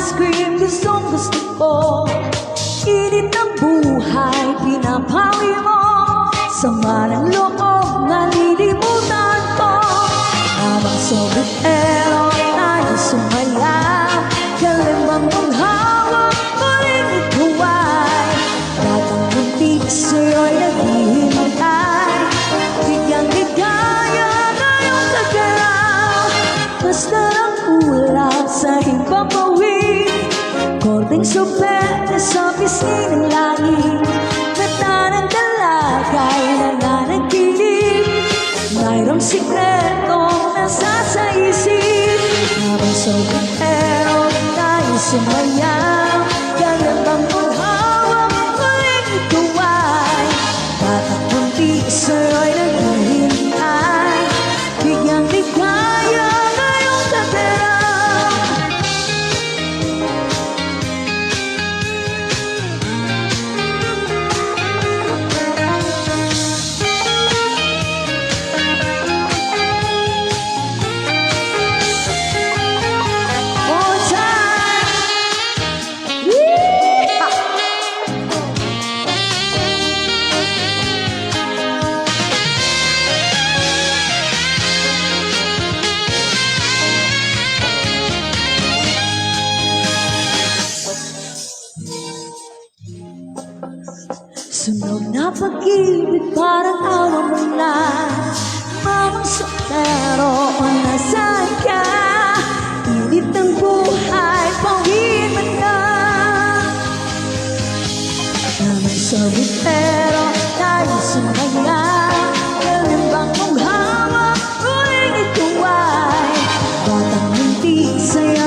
ice cream, gustong gusto ko. Init ng buhay, pinapawi mo. Sama ng loob, nalilimutan ko. Habang sobritero tayo sumayaw, kalimbang mong hawak, muling ikaw ay datang muntik sa'yo'y naghihintay. Bigyang ligaya ngayong nagalaw, basta ang ulap sa himpapawid. Korteng sopete sa pisngi ng langit, mata ng dalagay nananaginip. Mayroong sikretong nasa sa isip. Habang sobritero tayo sumayaw, galambang mong hawak, muling ikaw ay batang muntik sa'yo'y naghihintay. Bigyang ligaya ngayong nagalaw. All time. Yeehaw! Sunog na pag-ibig, parang awa mo na. Mamang soltero, o nasaan ka? Init ng buhay, pawin mo na. Namang sobritero, tayo sumayaw, kalimbang mong hawak, muling ikaw ay batang muntik sa'yo